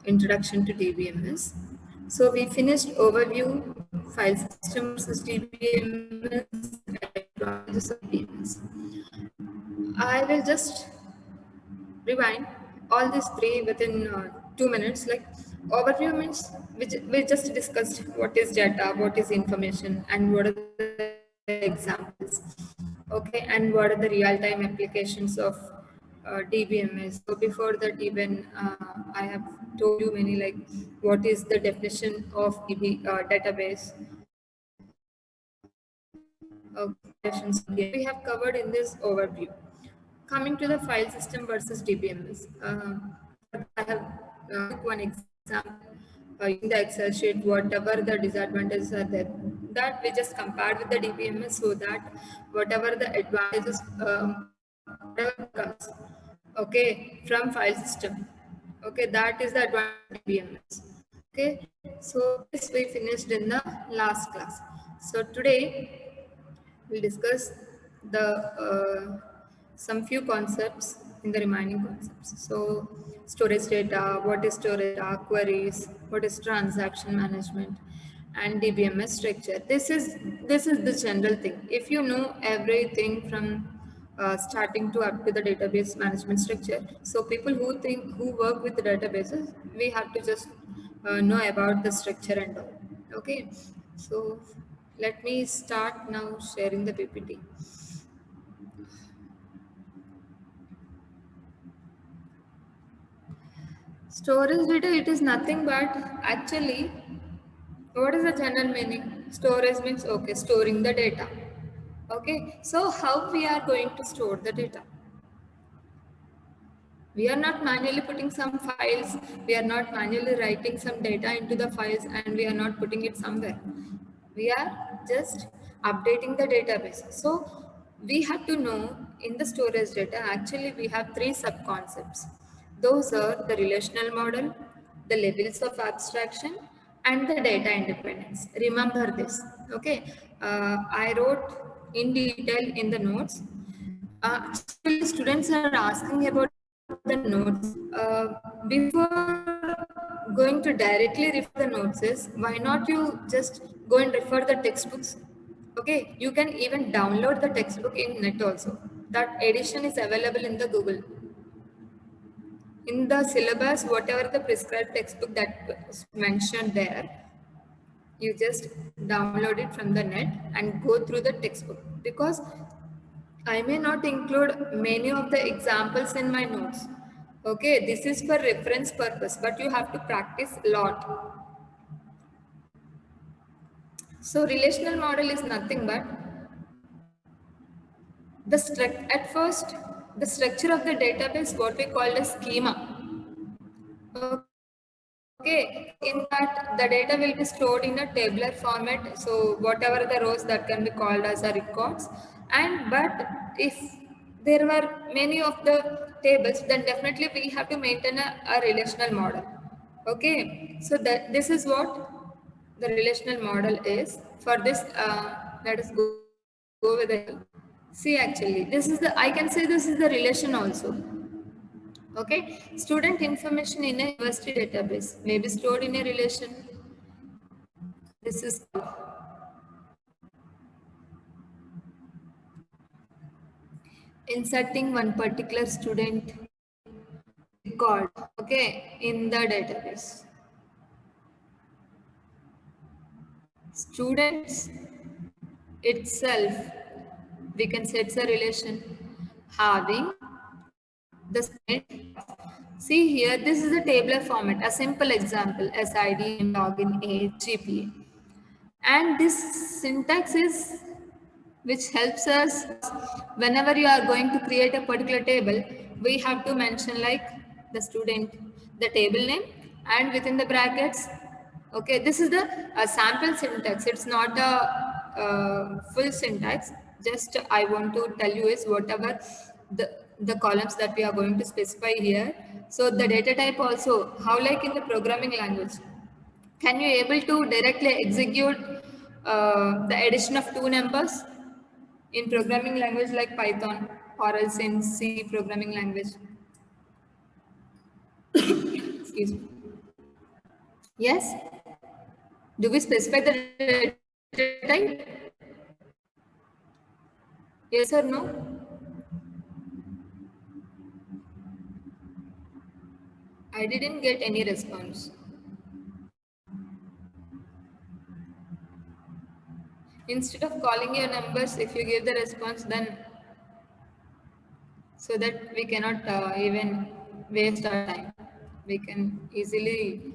Introduction to DBMS. So we finished overview, file system versus DBMS, advantages of DBMS. I will just rewind all these three within 2 minutes. Like overview means we just discussed what is data, what is information, and what are the examples. Okay, and what are the real-time applications of DBMS. So before that, even I have told you many like what is the definition of database. We have covered in this overview. Coming to the file system versus DBMS, I have took one example using the Excel sheet, whatever the disadvantages are there, that we just compared with the DBMS so that whatever the advantages whatever comes, okay, from file system, okay, that is the advantage of DBMS. Okay, so this we finished in the last class. So today we'll discuss the some few concepts in the remaining concepts. So storage data, what is storage data, queries, what is transaction management, and DBMS structure. This is the general thing. If you know everything from starting to up to the database management structure, so people who work with the databases, we have to just know about the structure and all. Okay, so let me start now sharing the PPT. Storage data, it is nothing but actually, what is the general meaning? Storage means, okay, storing the data. Okay, so how we are going to store the data? We are not manually putting some files, we are not manually writing some data into the files and we are not putting it somewhere. We are just updating the database. So we have to know in the storage data, actually we have three sub-concepts. Those are the relational model, the levels of abstraction, and the data independence. Remember this, okay? I wrote in detail in the notes. Actually, students are asking about the notes. Before going to directly refer the notes is, why not you just go and refer the textbooks? Okay, you can even download the textbook in net also. That edition is available in the Google. In the syllabus, whatever the prescribed textbook that is mentioned there, you just download it from the net and go through the textbook, because I may not include many of the examples in my notes. Okay, this is for reference purpose, but you have to practice a lot. So relational model is nothing but at first, the structure of the database, what we call a schema. Okay, in that the data will be stored in a tabular format. So whatever the rows that can be called as a records. And but if there were many of the tables, then definitely we have to maintain a relational model. Okay, so that this is what the relational model is. For this, let us go with it. See, actually, this is the, I can say this is the relation also. Okay, student information in a university database may be stored in a relation. This is inserting one particular student record, okay, in the database. Students itself, we can say it's a relation having the student. See here, this is a tabular format, a simple example, SID, login, age, GPA. And this syntax is which helps us whenever you are going to create a particular table, we have to mention like the student, the table name, and within the brackets, okay, this is the sample syntax. It's not a full syntax. Just I want to tell you is whatever the columns that we are going to specify here. So the data type also, how like in the programming language, can you able to directly execute the addition of two numbers in programming language like Python or else in C programming language? Excuse me. Yes? Do we specify the data type? Yes or no? I didn't get any response. Instead of calling your numbers, if you give the response, then so that we cannot even waste our time. We can easily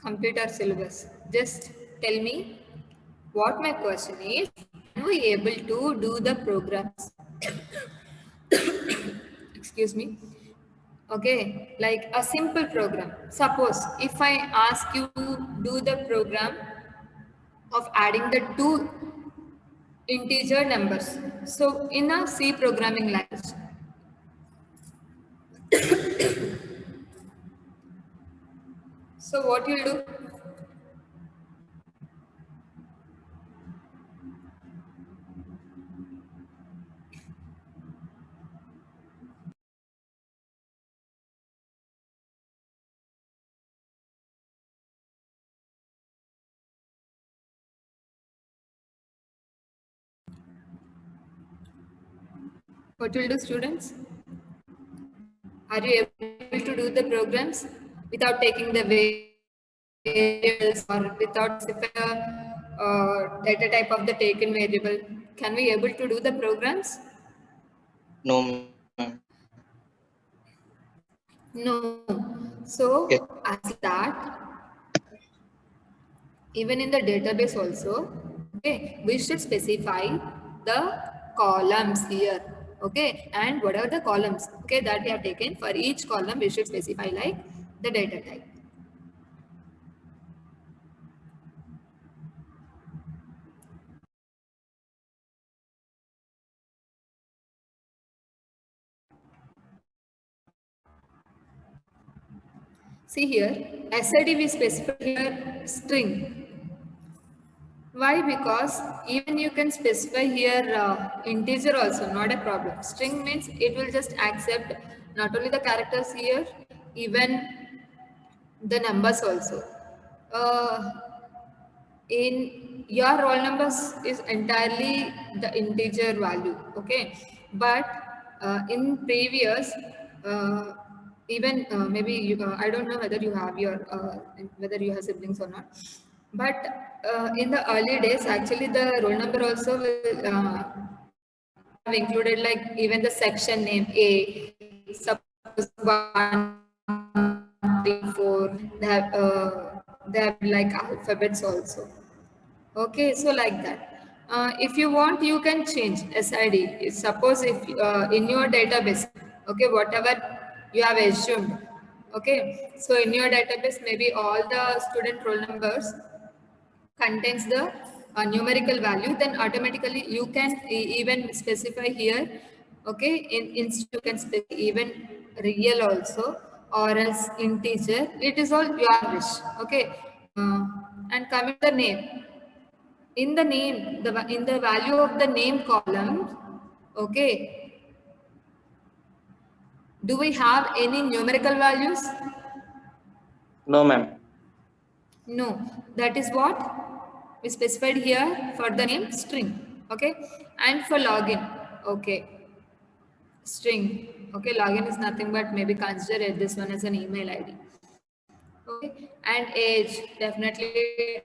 complete our syllabus. Just tell me what my question is. Are we able to do the programs? Excuse me. Okay, like a simple program. Suppose if I ask you to do the program of adding the two integer numbers. So in a C programming language. So what you'll do? What will do, students? Are you able to do the programs without taking the variables or without specifying data type of the taken variable? Can we able to do the programs? No, ma'am. No. Yes. So as that, even in the database also, okay, we should specify the columns here. Okay, and whatever the columns, okay, that we have taken, for each column we should specify like the data type. See here, SID we specify here string. Why? Because even you can specify here integer also, not a problem. String means it will just accept not only the characters here, even the numbers also. Uh, in your roll numbers is entirely the integer value, okay? But in previous, uh, even maybe you, I don't know whether you have your whether you have siblings or not, but in the early days, actually the roll number also will have included like even the section name A, suppose 1, 3, 4. They have like alphabets also. Okay, so like that. If you want, you can change SID. Suppose if in your database, okay, whatever you have assumed, okay. So in your database, maybe all the student roll numbers contains the numerical value, then automatically you can even specify here, okay, in you can specify even real also or else integer. It is all your wish, okay. And coming to the name, in the name, in the value of the name column, okay, do we have any numerical values? No, ma'am. No, that is what we specified here for the name string, okay. And for login, okay, string, okay, login is nothing but maybe consider this one as an email ID, okay. And age, definitely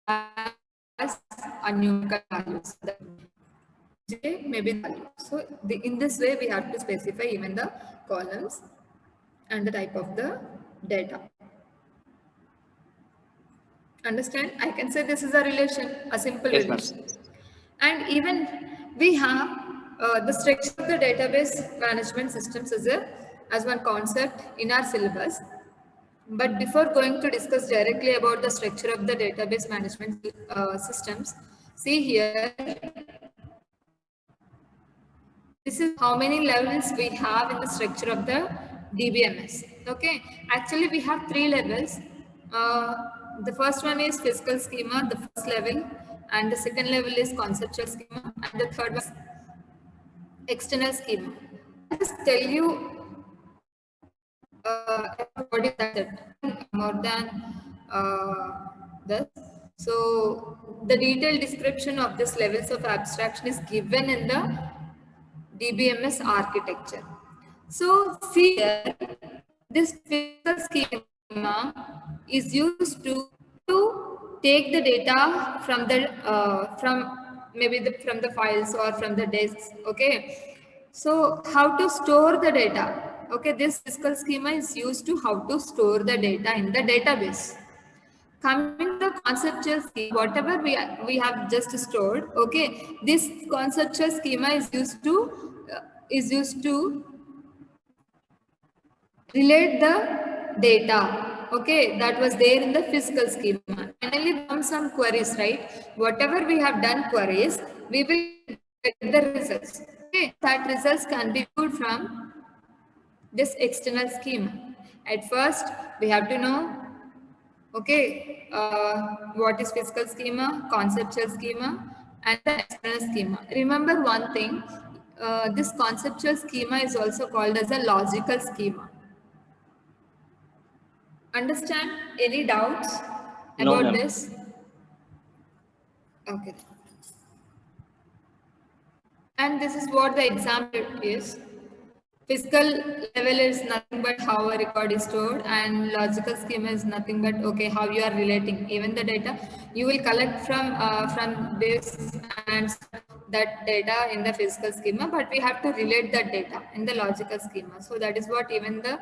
has a numerical values, J maybe the value. So in this way we have to specify even the columns and the type of the data. Understand? I can say this is a relation, a simple Yes, ma'am. relation. And even we have the structure of the database management systems as one concept in our syllabus. But before going to discuss directly about the structure of the database management systems, see here, this is how many levels we have in the structure of the DBMS. Okay, actually we have 3 levels. The first one is physical schema, the first level, and the second level is conceptual schema, and the third one is external schema. I'll just tell you about what is that? More than this. So the detailed description of this levels of abstraction is given in the DBMS architecture. So see here, this physical schema is used to take the data from the from the files or from the disks. Okay, so how to store the data? Okay, this physical schema is used to how to store the data in the database. Coming to the conceptual schema, whatever we have just stored, okay, this conceptual schema is used to relate the data, okay, that was there in the physical schema. Finally, from some queries, right? Whatever we have done queries, we will get the results. Okay, that results can be viewed from this external schema. At first, we have to know, okay, what is physical schema, conceptual schema, and the external schema. Remember one thing, this conceptual schema is also called as a logical schema. Understand? Any doubts No, about ma'am. this? Okay. And this is what the example is. Physical level is nothing but how a record is stored, and logical schema is nothing but, okay, how you are relating. Even the data you will collect from this and that data in the physical schema, but we have to relate that data in the logical schema. So that is what even the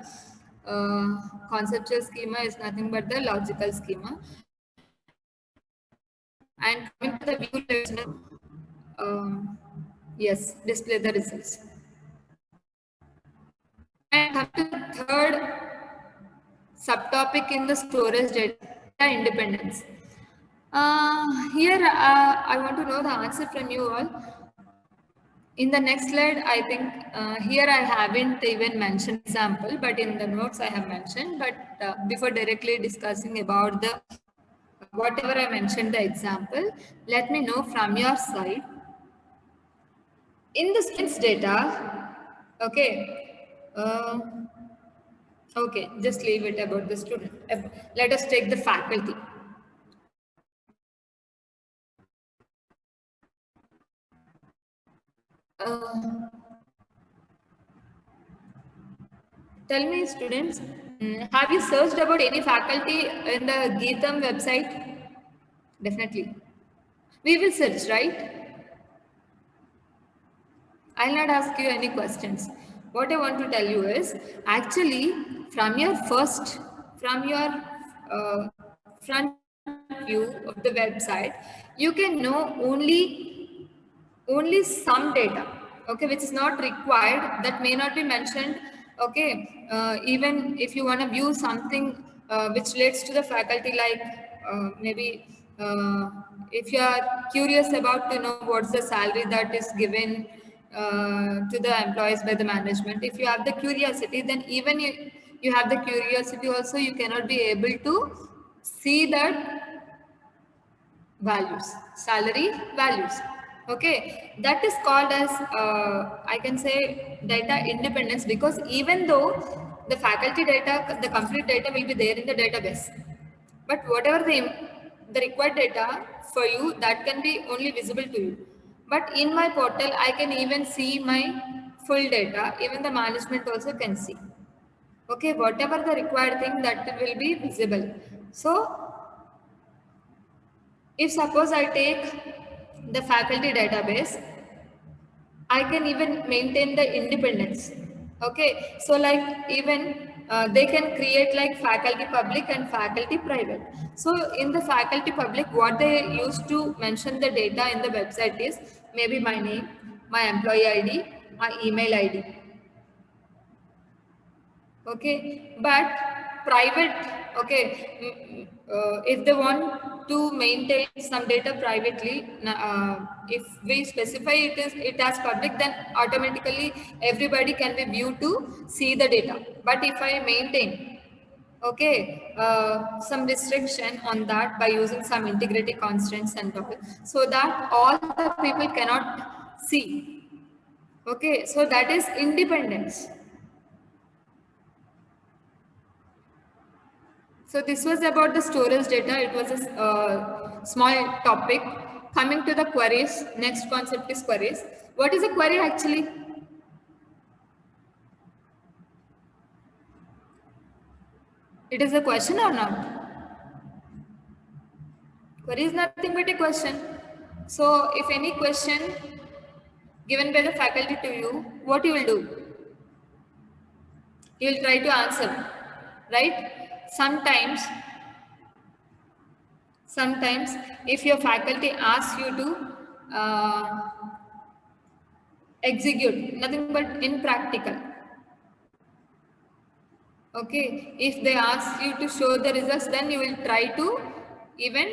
conceptual schema is nothing but the logical schema. And coming to the view level, yes, display the results. And come to the third subtopic in the storage data independence. Here, I want to know the answer from you all. In the next slide, I think here I haven't even mentioned example, but in the notes I have mentioned. But before directly discussing about the whatever I mentioned the example, let me know from your side. In the student's data, okay, okay, just leave it about the student. Let us take the faculty. Tell me, students, have you searched about any faculty in the Geetham website? Definitely. We will search, right? I'll not ask you any questions. What I want to tell you is, actually, from your uh, front view of the website, you can know only some data, okay, which is not required, that may not be mentioned, okay. Even if you want to view something which relates to the faculty, like maybe if you are curious about to know what's the salary that is given to the employees by the management, if you have the curiosity, then even you have the curiosity also, you cannot be able to see that values, salary values, okay. That is called as I can say data independence, because even though the faculty data, the complete data will be there in the database, but whatever the required data for you, that can be only visible to you. But in my portal, I can even see my full data, even the management also can see, okay, whatever the required thing, that will be visible. So if suppose I take the faculty database, I can even maintain the independence. Okay, so like even they can create like faculty public and faculty private. So in the faculty public, what they used to mention the data in the website is maybe my name, my employee ID, my email ID. Okay, but private, okay, if they want to maintain some data privately, if we specify it as public, then automatically everybody can be viewed to see the data. But if I maintain, okay, some restriction on that by using some integrity constraints and all, so that all the people cannot see, okay, so that is independence. So this was about the storage data. It was a small topic. Coming to the queries, next concept is queries. What is a query actually? It is a question or not? Query is nothing but a question. So if any question given by the faculty to you, what you will do? You will try to answer, right? Sometimes if your faculty asks you to execute, nothing but impractical. Okay, if they ask you to show the results, then you will try to even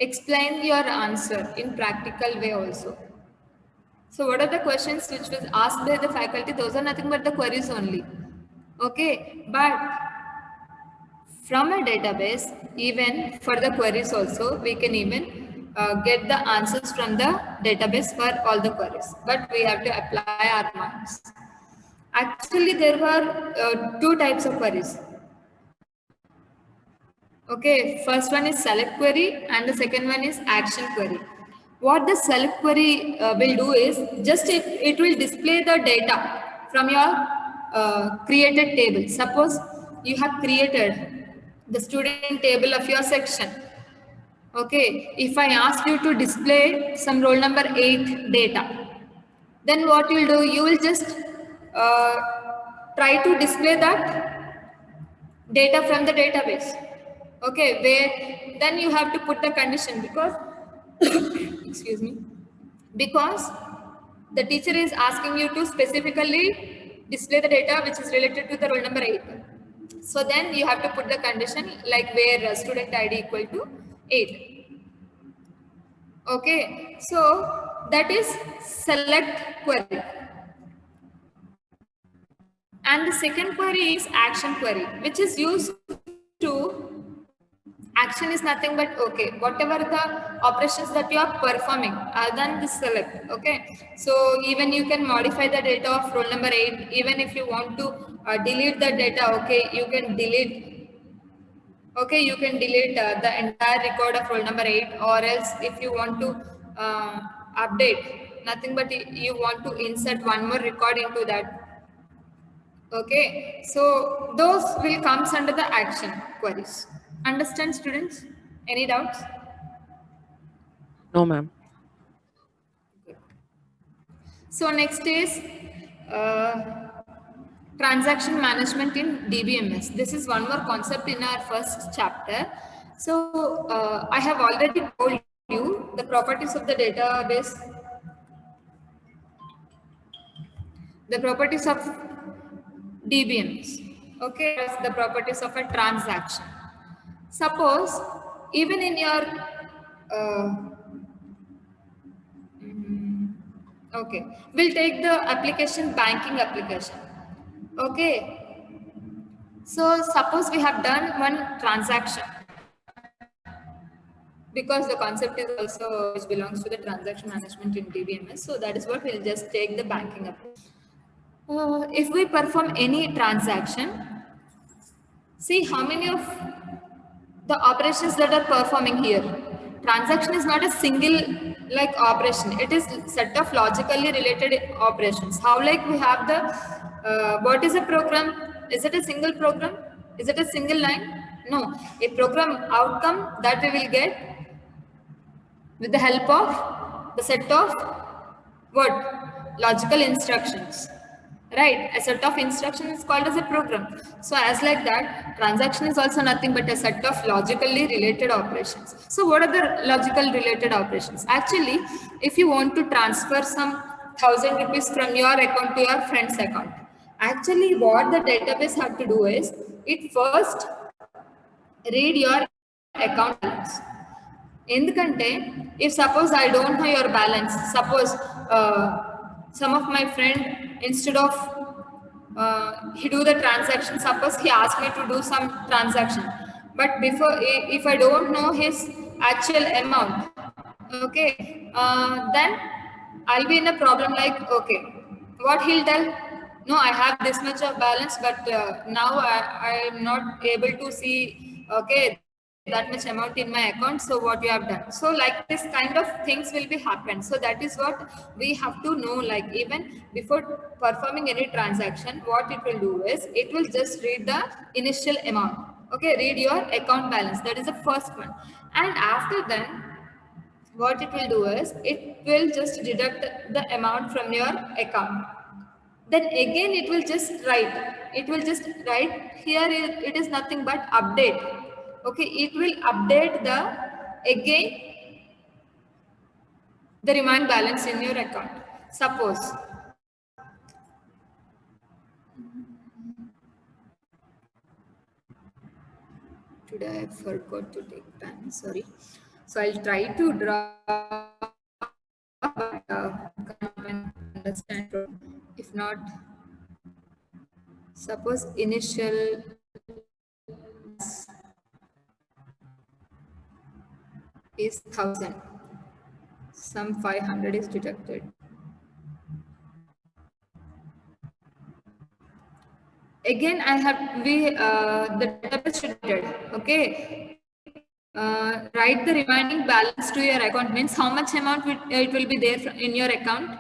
explain your answer in practical way also. So what are the questions which was asked by the faculty? Those are nothing but the queries only. Okay, but from a database, even for the queries also, we can even get the answers from the database for all the queries. But we have to apply our minds. Actually, there were two types of queries. Okay, first one is select query and the second one is action query. What the select query will do is just it will display the data from your created table. Suppose you have created the student table of your section. Okay, if I ask you to display some roll number 8 data, then what you will do, you will just try to display that data from the database. Okay, where then you have to put the condition because excuse me, because the teacher is asking you to specifically display the data which is related to the roll number 8. So then you have to put the condition like where student ID equal to 8. Okay, so that is select query. And the second query is action query, which is used to action is nothing but okay, whatever the operations that you are performing other than the select. Okay, so even you can modify the data of roll number 8. Even if you want to delete the data, okay, you can delete. Okay, you can delete the entire record of roll number 8, or else if you want to update, nothing but you want to insert one more record into that. Okay, so those will comes under the action queries. Understand, students? Any doubts? No, ma'am. So next is transaction management in DBMS. This is one more concept in our first chapter. So I have already told you the properties of the database, the properties of DBMS. Okay, that's the properties of a transaction. Suppose even in your okay, we'll take the application, banking application. Okay, so suppose we have done one transaction, because the concept is also which belongs to the transaction management in DBMS. So that is what we'll just take the banking application. If we perform any transaction, see how many of the operations that are performing here. Transaction is not a single like operation. It is set of logically related operations. How like we have the, what is a program? Is it a single program? Is it a single line? No, a program outcome that we will get with the help of the set of what? Logical instructions. Right, a set of instructions is called as a program. So as like that, transaction is also nothing but a set of logically related operations. So what are the logical related operations? Actually, if you want to transfer some 1,000 rupees from your account to your friend's account, actually what the database have to do is, it first read your account balance. Endukante, if suppose I don't know your balance, suppose some of my friend, instead of he do the transaction, suppose he asked me to do some transaction, but before, if I don't know his actual amount, okay, then I'll be in a problem like, okay, what he'll tell? no, I have this much of balance, but now I am not able to see, okay, that much amount in my account. So what you have done? So like this kind of things will be happen. So that is what we have to know. Like even before performing any transaction, what it will do is it will just read the initial amount. Okay, read your account balance. That is the first one. And after then, what it will do is it will just deduct the amount from your account. Then again it will just write here. It is nothing but update. Okay, it will update the again the remaining balance in your account. Suppose today I forgot to take pen, sorry. So I'll try to draw, but can't even understand. If not, suppose initial is 1000, some 500 is deducted. Again I have the database should be dead. Okay, write the remaining balance to your account means how much amount it will be there in your account.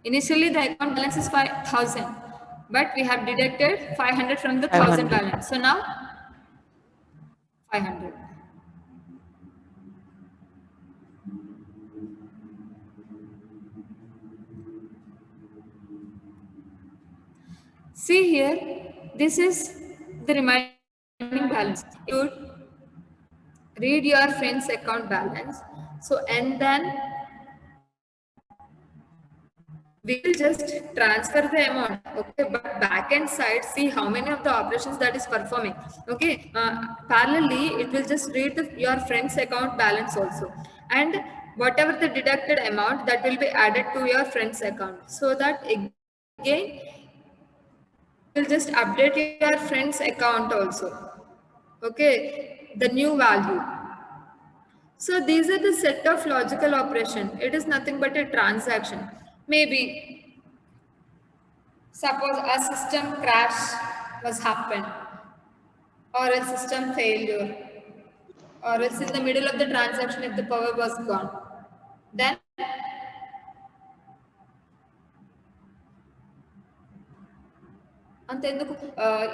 Initially the account balance is 5000, but we have deducted 500 from the 1000 500. balance. So now 500. See here, this is the remaining balance. You read your friend's account balance. So and then we will just transfer the amount. Okay, but back end side, see how many of the operations that is performing. Okay, parallelly it will just read your friend's account balance also, and whatever the deducted amount that will be added to your friend's account, so that again will just update your friend's account also. Okay, the new value. So these are the set of logical operation. It is nothing but a transaction. Maybe suppose a system crash was happened, or a system failure, or else in the middle of the transaction if the power was gone, then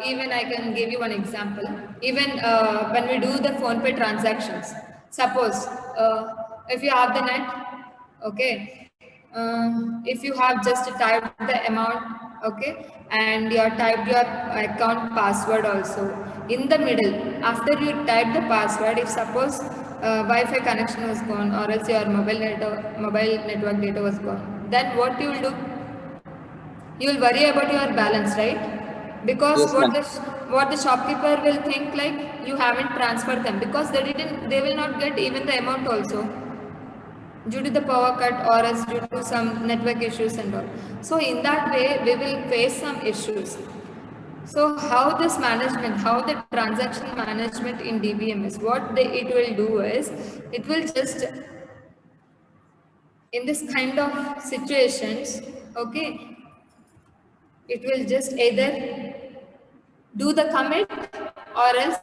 even I can give you one example. Even when we do the PhonePe transactions, suppose if you have the net, okay, if you have just typed the amount, okay, and you have typed your account password also in the middle. After you type the password, if suppose Wi-Fi connection was gone, or else your mobile network data was gone, then what you will do? You will worry about your balance, right? Because Yes, ma'am. what the shopkeeper will think, like you haven't transferred them, because they will not get even the amount also due to the power cut, or else due to some network issues and all. So in that way we will face some issues. So how this management, how the transaction management in DBMS, what it will do is it will just, in this kind of situations, okay, it will just either do the commit or else